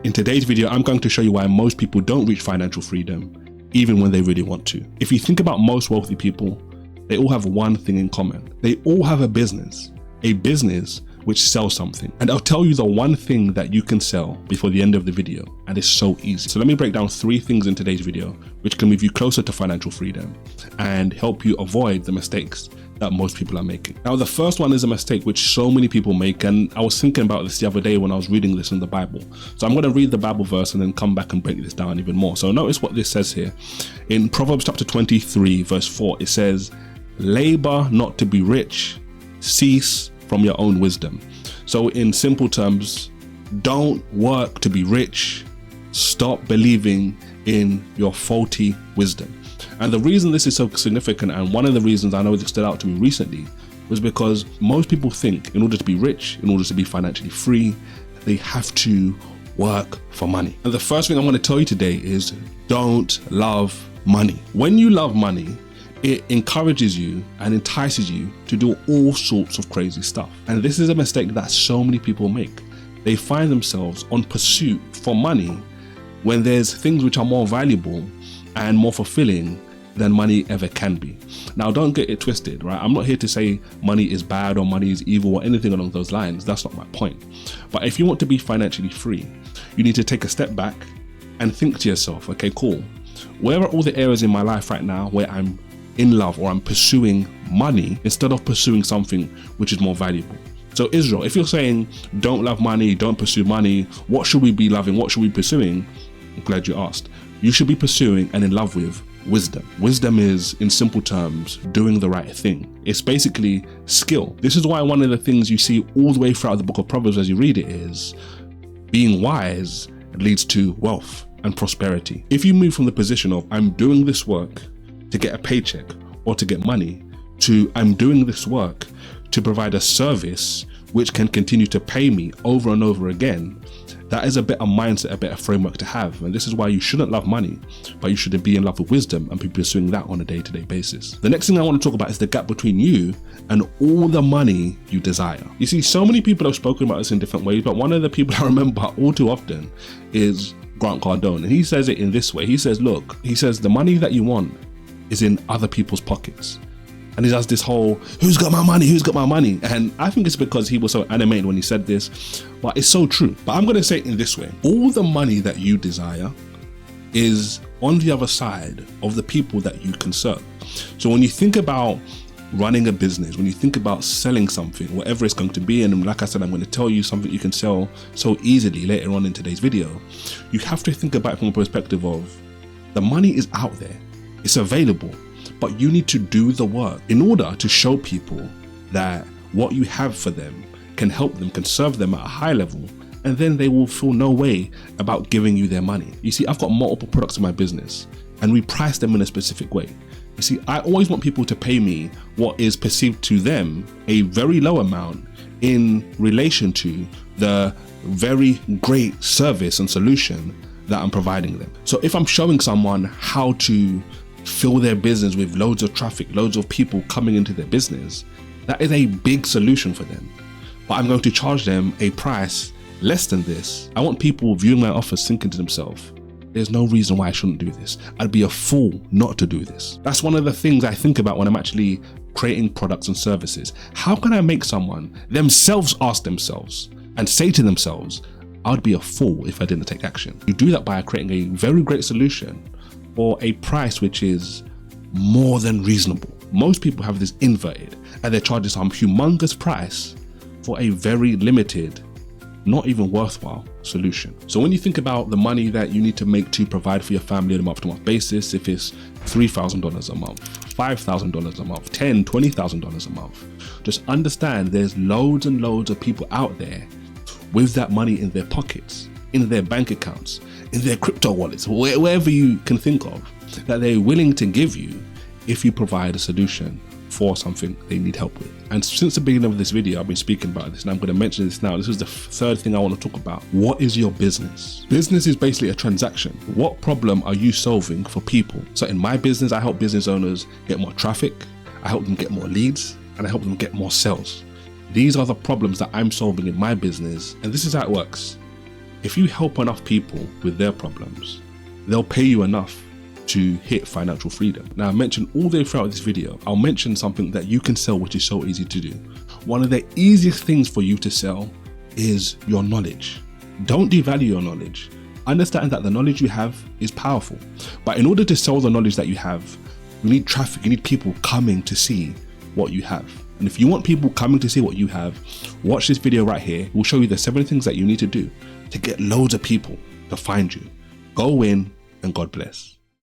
In today's video, I'm going to show you why most people don't reach financial freedom, even when they really want to. If you think about most wealthy people, they all have one thing in common. They all have a business which sells something. And I'll tell you the one thing that you can sell before the end of the video, and it's so easy. So let me break down 3 things in today's video which can move you closer to financial freedom and help you avoid the mistakes that most people are making. Now, the first one is a mistake which so many people make, and I was thinking about this the other day when I was reading this in the Bible. So I'm going to read the Bible verse and then come back and break this down even more. So notice what this says here. In Proverbs chapter 23 verse 4, it says, "Labor not to be rich, cease from your own wisdom." So in simple terms, don't work to be rich, stop believing in your faulty wisdom. And the reason this is so significant, and one of the reasons I know this stood out to me recently, was because most people think in order to be rich, in order to be financially free, they have to work for money. And the first thing I'm going to tell you today is don't love money. When you love money, it encourages you and entices you to do all sorts of crazy stuff. And this is a mistake that so many people make. They find themselves on pursuit for money when there's things which are more valuable and more fulfilling than money ever can be. Now, don't get it twisted, right? I'm not here to say money is bad or money is evil or anything along those lines. That's not my point. But if you want to be financially free, you need to take a step back and think to yourself, okay, cool. Where are all the areas in my life right now where I'm in love or I'm pursuing money instead of pursuing something which is more valuable? So Israel, if you're saying don't love money, don't pursue money, what should we be loving? What should we be pursuing? I'm glad you asked. You should be pursuing and in love with wisdom. Wisdom is, in simple terms, doing the right thing. It's basically skill. This is why one of the things you see all the way throughout the book of Proverbs as you read it is being wise leads to wealth and prosperity. If you move from the position of I'm doing this work to get a paycheck or to get money to I'm doing this work to provide a service which can continue to pay me over and over again, that is a better mindset, a better framework to have. And this is why you shouldn't love money, but you should be in love with wisdom and be pursuing that on a day-to-day basis. The next thing I want to talk about is the gap between you and all the money you desire. You see, so many people have spoken about this in different ways, but one of the people I remember all too often is Grant Cardone. And he says it in this way. He says, look, he says the money that you want is in other people's pockets. And he does this whole, who's got my money? Who's got my money? And I think it's because he was so animated when he said this, but it's so true. But I'm going to say it in this way. All the money that you desire is on the other side of the people that you can serve. So when you think about running a business, when you think about selling something, whatever it's going to be, and like I said, I'm going to tell you something you can sell so easily later on in today's video, you have to think about it from a perspective of the money is out there, it's available, but you need to do the work in order to show people that what you have for them can help them, can serve them at a high level, and then they will feel no way about giving you their money. You see, I've got multiple products in my business and we price them in a specific way. You see, I always want people to pay me what is perceived to them a very low amount in relation to the very great service and solution that I'm providing them. So if I'm showing someone how to fill their business with loads of traffic, loads of people coming into their business, that is a big solution for them. But I'm going to charge them a price less than this. I want people viewing my offers thinking to themselves, there's no reason why I shouldn't do this. I'd be a fool not to do this. That's one of the things I think about when I'm actually creating products and services. How can I make someone themselves ask themselves and say to themselves, I'd be a fool if I didn't take action? You do that by creating a very great solution or a price which is more than reasonable. Most people have this inverted and they're charging some humongous price for a very limited, not even worthwhile solution. So when you think about the money that you need to make to provide for your family on a month-to-month basis, if it's $3,000 a month, $5,000 a month, $10,000, $20,000 a month, just understand there's loads and loads of people out there with that money in their pockets, in their bank accounts, in their crypto wallets, wherever you can think of, that they're willing to give you if you provide a solution for something they need help with. And since the beginning of this video, I've been speaking about this and I'm going to mention this now. This is the third thing I want to talk about. What is your business? Business is basically a transaction. What problem are you solving for people? So in my business, I help business owners get more traffic, I help them get more leads, and I help them get more sales. These are the problems that I'm solving in my business, and this is how it works. If you help enough people with their problems, they'll pay you enough to hit financial freedom. Now, I mentioned all day throughout this video, I'll mention something that you can sell, which is so easy to do. One of the easiest things for you to sell is your knowledge. Don't devalue your knowledge. Understand that the knowledge you have is powerful. But in order to sell the knowledge that you have, you need traffic, you need people coming to see what you have. And if you want people coming to see what you have, watch this video right here. It will show you the 7 things that you need to do to get loads of people to find you. Go in and God bless.